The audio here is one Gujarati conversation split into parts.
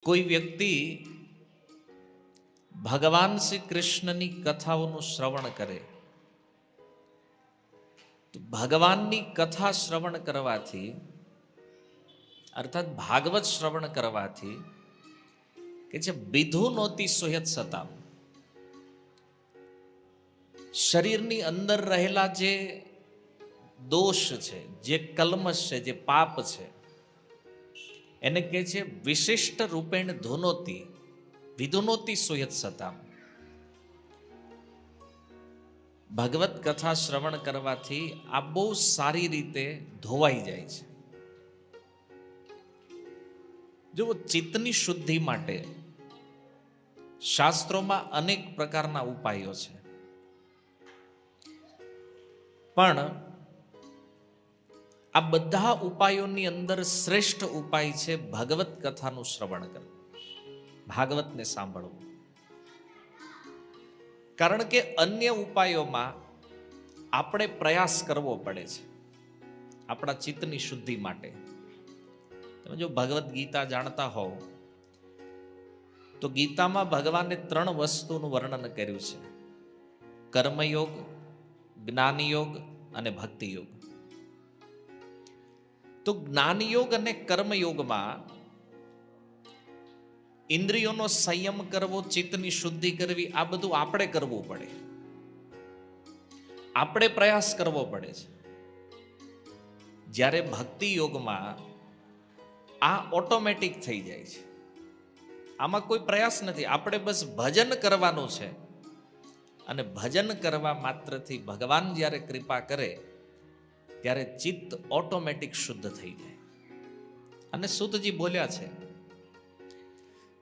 કોઈ વ્યક્તિ ભગવાન શ્રી કૃષ્ણની કથાઓનું શ્રવણ કરે તો ભગવાનની કથા શ્રવણ કરવાથી અર્થાત ભાગવત શ્રવણ કરવાથી કે જે વિધુ નોતી સુયત સતા શરીરની અંદર રહેલા જે દોષ છે, જે કલ્મશ છે, જે પાપ છે, એને કહે છે વિશિષ્ટ રૂપેણ ધુનોતી વિધુનોતી સુયત સતા. ભગવત કથા શ્રવણ કરવાથી આ બહુ સારી રીતે ધોવાઈ જાય છે. જો ચિત્તની શુદ્ધિ માટે શાસ્ત્રોમાં અનેક પ્રકારના ઉપાયો છે, પણ આ બધા ઉપાયોની અંદર શ્રેષ્ઠ ઉપાય છે ભગવત કથાનું શ્રવણ કરવું, ભાગવતને સાંભળવું. કારણ કે અન્ય ઉપાયોમાં આપણે પ્રયાસ કરવો પડે છે આપણા ચિત્તની શુદ્ધિ માટે. તમે જો ભગવદ્ ગીતા જાણતા હોવ તો ગીતામાં ભગવાને 3 વસ્તુનું વર્ણન કર્યું છે: કર્મયોગ, જ્ઞાનયોગ અને ભક્તિયોગ. તો જ્ઞાનયોગ અને કર્મયોગમાં ઇન્દ્રિયોનો સંયમ કરવો, ચિત્તની શુદ્ધિ કરવી, આ બધું આપણે કરવું પડે, આપણે પ્રયાસ કરવો પડે છે. જ્યારે ભક્તિ યોગમાં આ ઓટોમેટિક થઈ જાય છે, આમાં કોઈ પ્રયાસ નથી, આપણે બસ ભજન કરવાનું છે. અને ભજન કરવા માત્રથી ભગવાન જ્યારે કૃપા કરે ત્યારે ચિત્ત ઓટોમેટિક શુદ્ધ થઈ જાય. અને સુતજી બોલ્યા છે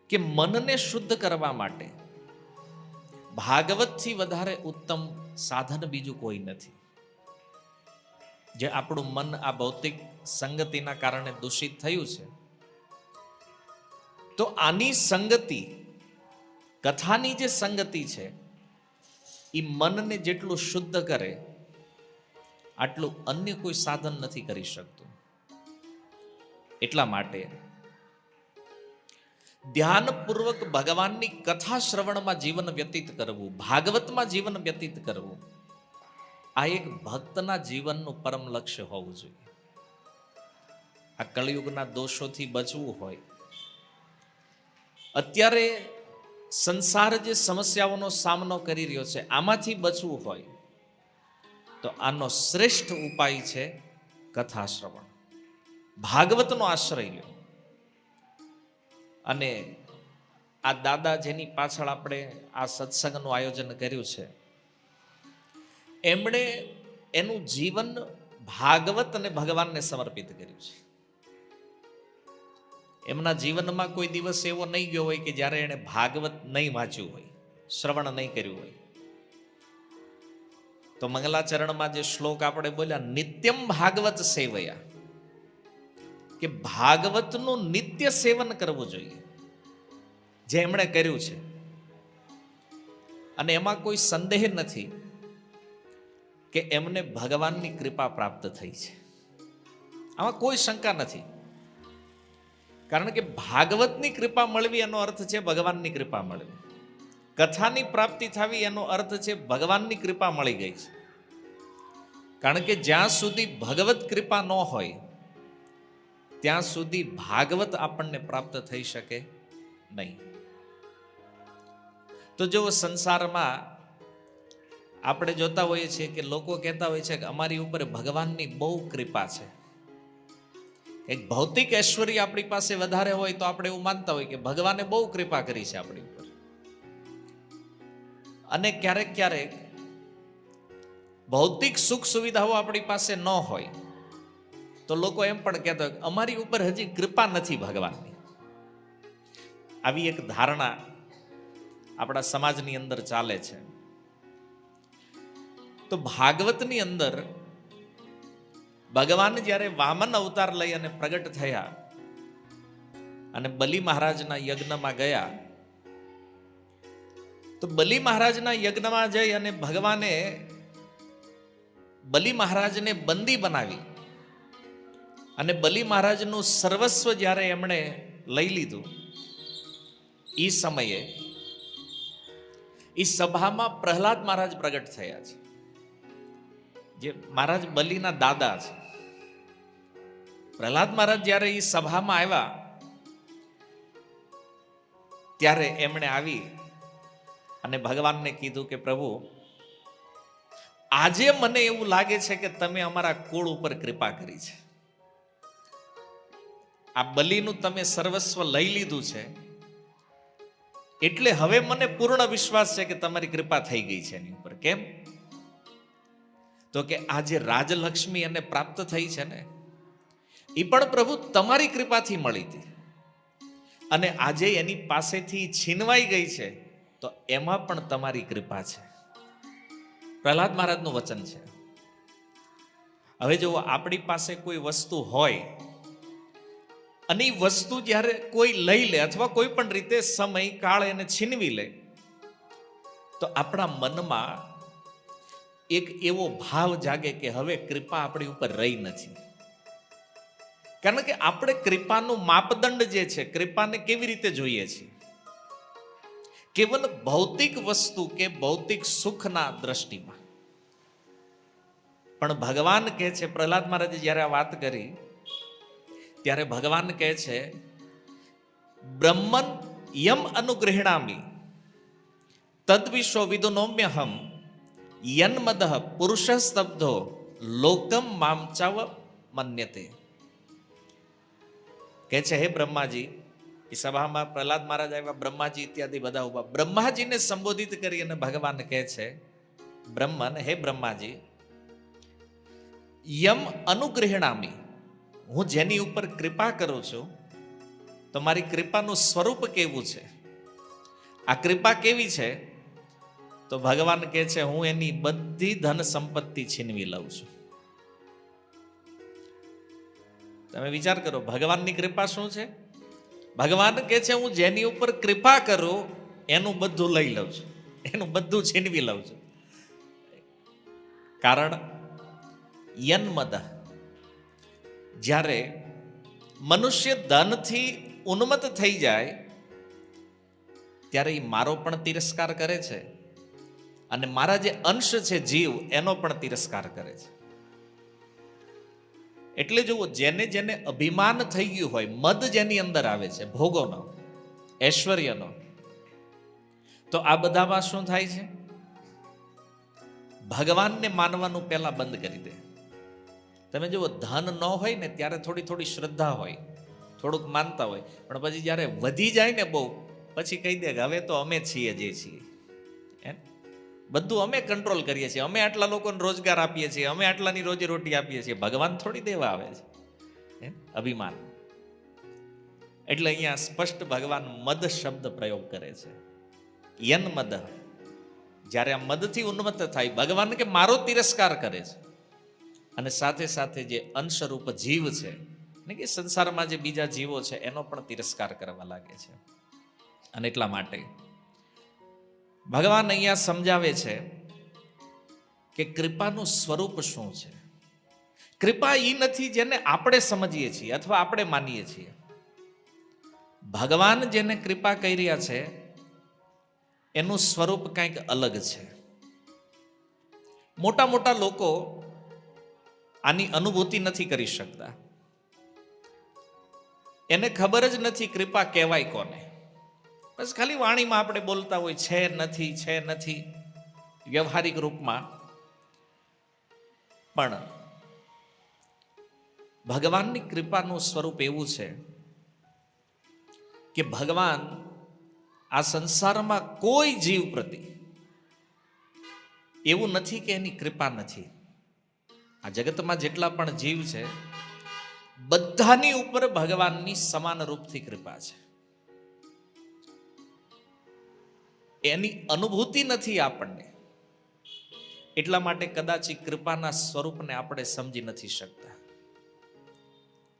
કે મનને શુદ્ધ કરવા માટે ભાગવતથી વધારે ઉત્તમ સાધન બીજું કોઈ નથી. જે આપણું મન આ ભૌતિક સંગતિના કારણે દૂષિત થયું છે, તો આની સંગતિ, કથાની જે સંગતિ છે, એ મનને જેટલું શુદ્ધ કરે આટલું અન્ય કોઈ સાધન નથી કરી શકતું. એટલા માટે ધ્યાનપૂર્વક ભગવાનની કથા શ્રવણમાં જીવન વ્યતીત કરવું, ભાગવતમાં જીવન વ્યતીત કરવું, આ એક ભક્તના જીવનનું પરમ લક્ષ્ય હોવું જોઈએ. આ કળિયુગના દોષોથી બચવું હોય, અત્યારે સંસાર જે સમસ્યાઓનો સામનો કરી રહ્યો છે આમાંથી બચવું હોય તો આનો શ્રેષ્ઠ ઉપાય છે કથા શ્રવણ, ભાગવતનો આશ્રય લ્યો. અને આ દાદા જેની પાછળ આપણે આ સત્સંગનું આયોજન કર્યું છે, એમણે એનું જીવન ભાગવત અને ભગવાનને સમર્પિત કર્યું છે. એમના જીવનમાં કોઈ દિવસ એવો નહીં ગયો હોય કે જ્યારે એણે ભાગવત નહીં વાંચ્યું હોય, શ્રવણ નહીં કર્યું હોય. તો મંગલાચરણમાં જે શ્લોક આપણે બોલ્યા, નિત્યમ ભાગવત સેવયા, કે ભાગવતનું નિત્ય સેવન કરવું જોઈએ, જે એમણે કર્યું છે. અને એમાં કોઈ સંદેહ નથી કે એમને ભગવાનની કૃપા પ્રાપ્ત થઈ છે, આમાં કોઈ શંકા નથી. કારણ કે ભાગવતની કૃપા મળવી એનો અર્થ છે ભગવાનની કૃપા મળવી, કથાની પ્રાપ્તિ થવી એનો અર્થ છે ભગવાનની કૃપા મળી ગઈ છે. કારણ કે જ્યાં સુધી ભગવત કૃપા ન હોય ત્યાં સુધી ભાગવત આપણને પ્રાપ્ત થઈ શકે નહીં. તો જો સંસારમાં આપણે જોતા હોઈએ છીએ કે લોકો કહેતા હોય છે કે અમારી ઉપર ભગવાનની બહુ કૃપા છે. એક ભૌતિક ઐશ્વર્ય આપણી પાસે વધારે હોય તો આપણે એવું માનતા હોય કે ભગવાને બહુ કૃપા કરી છે આપણી ઉપર. અને ક્યારેક ક્યારેક ભૌતિક સુખ સુવિધાઓ આપણી પાસે ન હોય તો લોકો એમ પણ કહેતા હોય કે અમારી ઉપર હજી કૃપા નથી ભગવાનની. આવી એક ધારણા આપણા સમાજની અંદર ચાલે છે. તો ભાગવતની અંદર ભગવાન જ્યારે વામન અવતાર લઈ અને પ્રગટ થયા અને બલિ મહારાજના યજ્ઞમાં ગયા, તો બલિ મહારાજના યજ્ઞમાં જઈ અને ભગવાને બલિ મહારાજને બંદી બનાવી અને બલિ મહારાજનું સર્વસ્વ જ્યારે એમણે લઈ લીધું એ સમયે એ સભામાં પ્રહલાદ મહારાજ પ્રગટ થયા છે, જે મહારાજ બલિના દાદા છે. પ્રહલાદ મહારાજ જ્યારે એ સભામાં આવ્યા ત્યારે એમણે આવી અને ભગવાનને કીધું કે પ્રભુ, આજે મને એવું લાગે છે કે તમે અમારા કુળ ઉપર કૃપા કરી છે. આ બલિનું તમે સર્વસ્વ લઈ લીધું છે, એટલે હવે મને પૂર્ણ વિશ્વાસ છે કે તમારી કૃપા થઈ ગઈ છે એની ઉપર. કેમ? તો કે આજે રાજલક્ષ્મી એને પ્રાપ્ત થઈ છે ને, એ પણ પ્રભુ તમારી કૃપાથી મળી હતી, અને આજે એની પાસેથી છીનવાઈ ગઈ છે તો એમાં પણ તમારી કૃપા છે. પ્રહલાદ મહારાજનું વચન છે. હવે જો આપણી પાસે કોઈ વસ્તુ હોય અને એ વસ્તુ જ્યારે કોઈ લઈ લે અથવા કોઈ પણ રીતે સમય કાળ એને છીનવી લે તો આપણા મનમાં એક એવો ભાવ જાગે કે હવે કૃપા આપણી ઉપર રહી નથી. કારણ કે આપણે કૃપાનું માપદંડ જે છે, કૃપાને કેવી રીતે જોઈએ છીએ? કેવલ ભૌતિક વસ્તુ કે ભૌતિક સુખના દ્રષ્ટિમાં. પણ ભગવાન કહે છે, પ્રહલાદ મહારાજે જ્યારે આ વાત કરી ત્યારે ભગવાન કહે છે, બ્રહ્મન યમ અનુગૃહણામી તદ્વિશ્વ વિદુનોમ્યહમ યન્મદઃ પુરુષ સ્તબ્ધો લોકમ મામચાવ મન્યતે. કહે છે, હે બ્રહ્માજી, એ સભામાં પ્રહલાદ મહારાજ આવ્યા, બ્રહ્માજી ઇત્યાદિ બધા ઉભા. બ્રહ્માજીને સંબોધિત કરી અને ભગવાન કહે છે, બ્રહ્મન, હે બ્રહ્માજી, યમ અનુગૃહણામી, હું જેની ઉપર કૃપા કરું છું તો મારી કૃપાનું સ્વરૂપ કેવું છે? આ કૃપા કેવી છે? તો ભગવાન કહે છે, હું એની બધી ધન સંપત્તિ છીનવી લઉં છું. તમે વિચાર કરો, ભગવાનની કૃપા શું છે? ભગવાન કહે છે, હું જેની ઉપર કૃપા કરું એનું બધું લઈ લઉં છું, એનું બધું છીનવી લઉં છું. કારણ યન્મદ, જ્યારે મનુષ્ય ધનથી ઉન્મત્ત થઈ જાય ત્યારે એ મારો પણ તિરસ્કાર કરે છે અને મારા જે અંશ છે જીવ, એનો પણ તિરસ્કાર કરે છે. એટલે જુઓ, જેને જેને અભિમાન થઈ ગયું હોય, મદ જેની અંદર આવે છે ભોગોનો, ઐશ્વર્યનો, તો આ બધામાં શું થાય છે? ભગવાનને માનવાનું પહેલા બંધ કરી દે. તમે જુઓ, ધન ન હોય ને ત્યારે થોડી થોડી શ્રદ્ધા હોય, થોડુંક માનતા હોય, પણ પછી જ્યારે વધી જાય ને બહુ, પછી કહી દે કે હવે તો અમે છીએ જે છીએ, બધું અમે કંટ્રોલ કરીએ છીએ, અમે આટલા લોકોને રોજગાર આપીએ છીએ, અમે આટલાની રોજી રોટી આપીએ છીએ. ભગવાન થોડી દેવા આવે છે. અભિમાન. એટલે અહીંયા સ્પષ્ટ ભગવાન મદ શબ્દ પ્રયોગ કરે છે. યન મદ, જ્યારે આ મદથી ઉન્મત્ત થાય, ભગવાન કે મારો તિરસ્કાર કરે છે, અને સાથે સાથે જે અંશરૂપ જીવ છે ને કે સંસારમાં જે બીજા જીવો છે એનો પણ તિરસ્કાર કરવા લાગે છે. અને એટલા માટે ભગવાન અહીંયા સમજાવે છે કે કૃપાનું સ્વરૂપ શું છે. કૃપા એ નથી જેને આપણે સમજીએ છીએ અથવા આપણે માનીએ છીએ. ભગવાન જેને કૃપા કરી રહ્યા છે એનું સ્વરૂપ કંઈક અલગ છે. મોટા મોટા લોકો આની અનુભૂતિ નથી કરી શકતા. એને ખબર જ નથી કૃપા કહેવાય કોને. બસ ખાલી વાણીમાં આપણે બોલતા હોય છે નથી, છે નથી, વ્યવહારિક રૂપમાં. પણ ભગવાનની કૃપાનું સ્વરૂપ એવું છે કે ભગવાન આ સંસારમાં કોઈ જીવ પ્રતિ એવું નથી કે એની કૃપા નથી. આ જગતમાં જેટલા પણ જીવ છે બધાની ઉપર ભગવાનની સમાન રૂપથી કૃપા છે. એની અનુભૂતિ નથી આપણને, એટલા માટે કદાચ કૃપાના સ્વરૂપને આપણે સમજી નથી શકતા.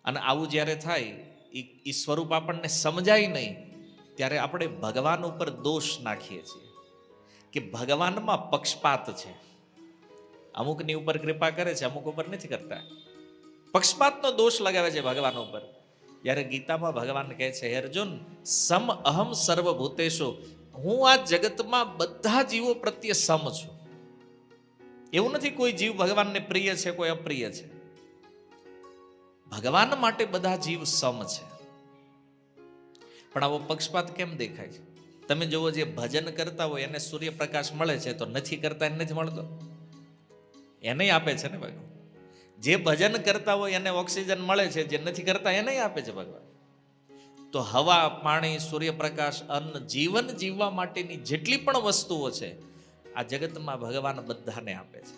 અને આવું જ્યારે થાય, એ સ્વરૂપ આપણને સમજાય નહીં, ત્યારે આપણે ભગવાન ઉપર દોષ નાખીએ છીએ કે ભગવાનમાં પક્ષપાત છે. અમુકની ઉપર કૃપા કરે છે, અમુક ઉપર નથી કરતા. પક્ષપાતનો દોષ લગાવે છે ભગવાન ઉપર. જ્યારે ગીતામાં ભગવાન કહે છે, હે અર્જુન, સમ અહમ સર્વભૂતેષુ, હું આ જગતમાં બધા જીવો પ્રત્યે સમ છું. એવું નથી કોઈ જીવ ભગવાનને પ્રિય છે, કોઈ અપ્રિય છે. ભગવાન માટે બધા જીવ સમ છે. પણ આવો પક્ષપાત કેમ દેખાય છે? તમે જુઓ, જે ભજન કરતા હોય એને સૂર્યપ્રકાશ મળે છે, તો નથી કરતા એને નથી મળતો? એને આપે છે ને ભગવાન. જે ભજન કરતા હોય એને ઓક્સિજન મળે છે, જે નથી કરતા એને આપે છે ભગવાન. તો હવા, પાણી, સૂર્યપ્રકાશ, અન્ન, જીવન જીવવા માટેની જેટલી પણ વસ્તુઓ છે આ જગતમાં ભગવાન બધાને આપે છે.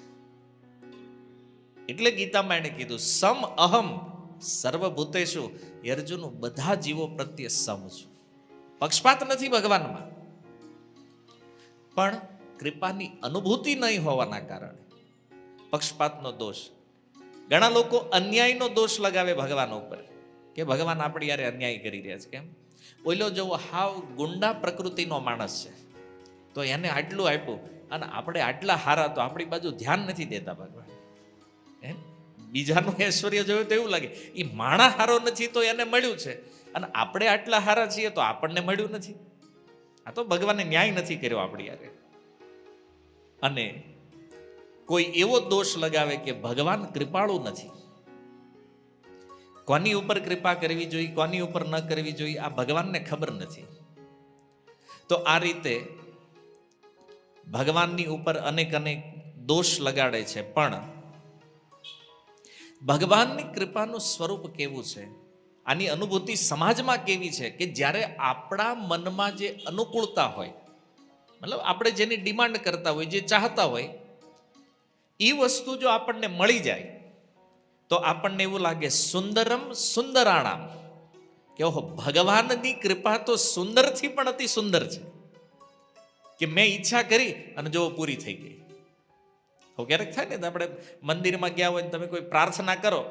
એટલે ગીતામાં એને કીધું, સમ અહમ સર્વભૂતેષુ, અર્જુન, બધા જીવો પ્રત્યે સમ છું. પક્ષપાત નથી ભગવાનમાં. પણ કૃપાની અનુભૂતિ નહીં હોવાના કારણે પક્ષપાતનો દોષ. ઘણા લોકો અન્યાયનો દોષ લગાવે ભગવાન ઉપર, કે ભગવાન આપણી યારે અન્યાય કરી રહ્યા છે. કેમ? ઓઈલો જેવો હાવ ગુંડા પ્રકૃતિનો માણસ છે, તો એને આટલું આપ્યું, અને આપણે આટલા હારા, તો આપણી બાજુ ધ્યાન નથી દેતા ભગવાન. એમ બીજાનું ઐશ્વર્ય જોયું તો એવું લાગે એ માણા હારો નથી તો એને મળ્યું છે, અને આપણે આટલા હારા છીએ તો આપણને મળ્યું નથી. આ તો ભગવાને ન્યાય નથી કર્યો આપણી યારે. અને કોઈ એવો દોષ લગાવે કે ભગવાન કૃપાળુ નથી, કોની ઉપર કૃપા કરવી જોઈએ, કોની ઉપર ન કરવી જોઈએ, આ ભગવાનને ખબર નથી. તો આ રીતે ભગવાનની ઉપર અનેક અનેક દોષ લગાડે છે. પણ ભગવાનની કૃપાનું સ્વરૂપ કેવું છે, આની અનુભૂતિ સમાજમાં કેવી છે, કે જ્યારે આપણા મનમાં જે અનુકૂળતા હોય, મતલબ આપણે જેની ડિમાન્ડ કરતા હોય, જે ચાહતા હોય, એ વસ્તુ જો આપણને મળી જાય તો આપણને એવું લાગે, સુંદરમ સુંદરાણામ, કે ઓહો, ભગવાનની કૃપા તો સુંદરથી પણ અતિ સુંદર છે, કે મેં ઈચ્છા કરી અને જો પૂરી થઈ ગઈ. તો ક્યારેક થાય ને, આપણે મંદિરમાં ગયા હોય ને તમે કોઈ પ્રાર્થના કરો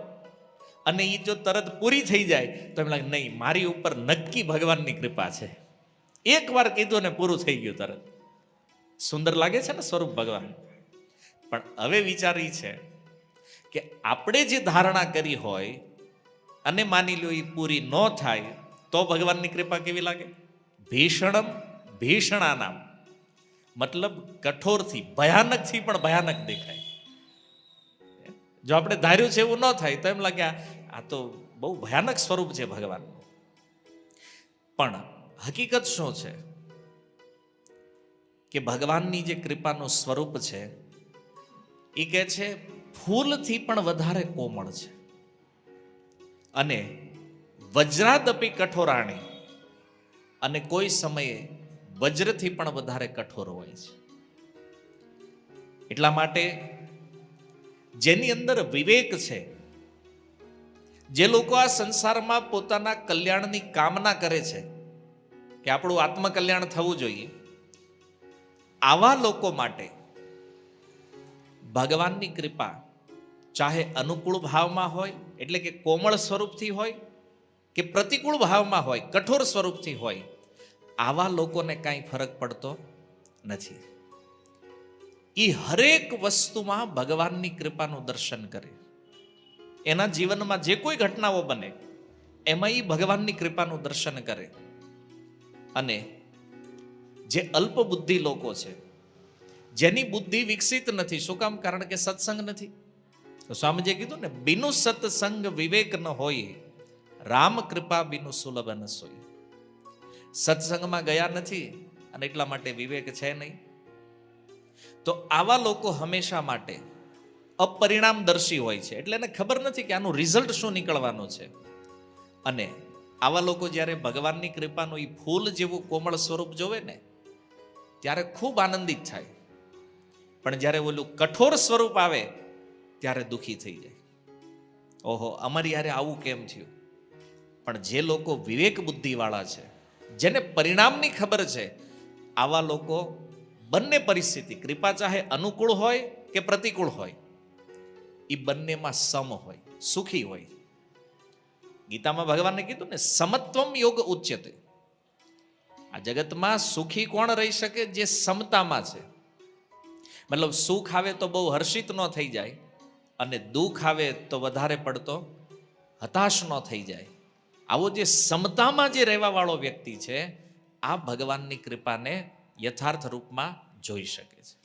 અને એ જો તરત પૂરી થઈ જાય તો એમ લાગે, નહીં, મારી ઉપર નક્કી ભગવાનની કૃપા છે. એકવાર કીધું ને પૂરું થઈ ગયું તરત. સુંદર લાગે છે ને સ્વરૂપ ભગવાન. પણ હવે વિચાર એ છે કે આપણે જે ધારણા કરી હોય અને માની લો એ પૂરી ન થાય તો ભગવાનની કૃપા કેવી લાગે? ભીષણમ ભીષણાનામ, મતલબ કઠોરથી, ભયાનકથી પણ ભયાનક દેખાય. જો આપણે ધાર્યું છે એવું ન થાય તો એમ લાગે આ તો બહુ ભયાનક સ્વરૂપ છે ભગવાનનું. પણ હકીકત શું છે કે ભગવાનની જે કૃપાનું સ્વરૂપ છે એ કહે છે ફૂલથી પણ વધારે કોમળ છે, અને વજ્રાદપી કઠોરાણી, અને કોઈ સમયે વજ્રથી પણ વધારે કઠોર હોય છે. એટલા માટે જેની અંદર વિવેક છે, જે લોકો આ સંસારમાં પોતાના કલ્યાણની કામના કરે છે કે આપણું આત્મકલ્યાણ થવું જોઈએ, આવા લોકો માટે ભગવાનની કૃપા ચાહે અનુકૂળ ભાવમાં હોય, એટલે કે કોમળ સ્વરૂપથી હોય, કે પ્રતિકૂળ ભાવમાં હોય, કઠોર સ્વરૂપથી હોય, આવા લોકોને કાંઈ ફરક પડતો નથી. એ હરેક વસ્તુમાં ભગવાનની કૃપાનું દર્શન કરે. એના જીવનમાં જે કોઈ ઘટનાઓ બને એમાં એ ભગવાનની કૃપાનું દર્શન કરે. અને જે અલ્પ બુદ્ધિ લોકો છે, જેની બુદ્ધિ વિકસિત નથી, શું કામ? કારણ કે સત્સંગ નથી. તો સ્વામીજીએ કીધું ને, બિનુ સત્સંગ વિવેક ન હોય, રામ કૃપા બિનુ સુલભ ન સોય. સત્સંગમાં ગયા નથી અને એટલા માટે વિવેક છે નહીં. તો આવા લોકો હંમેશા માટે અપરિણામદર્શી હોય છે, એટલે એને ખબર નથી કે આનું રિઝલ્ટ શું નીકળવાનું છે. અને આવા લોકો જ્યારે ભગવાનની કૃપાનું એ ફૂલ જેવું કોમળ સ્વરૂપ જોવે ને ત્યારે ખૂબ આનંદિત થાય, પણ જ્યારે ઓલું કઠોર સ્વરૂપ આવે ત્યારે દુઃખી થઈ જાય. ઓહો, અમારી યારે આવું કેમ થયું? પણ જે લોકો વિવેક બુદ્ધિવાળા છે, જેને પરિણામની ખબર છે, આવા લોકો બંને પરિસ્થિતિ, કૃપા ચાહે અનુકૂળ હોય કે પ્રતિકૂળ હોય, એ બંનેમાં સમ હોય, સુખી હોય. ગીતામાં ભગવાને કીધું ને, સમત્વમ યોગ ઉચ્યતે. આ જગતમાં સુખી કોણ રહી શકે? જે સમતામાં છે. મતલબ સુખ આવે તો બહુ હર્ષિત ન થઈ જાય, અને દુઃખ આવે તો વધારે પડતો હતાશ ન થઈ જાય. આવો જે સમતામાં જે રહેવાવાળો વ્યક્તિ છે, આ ભગવાનની કૃપાને યથાર્થ રૂપમાં જોઈ શકે છે.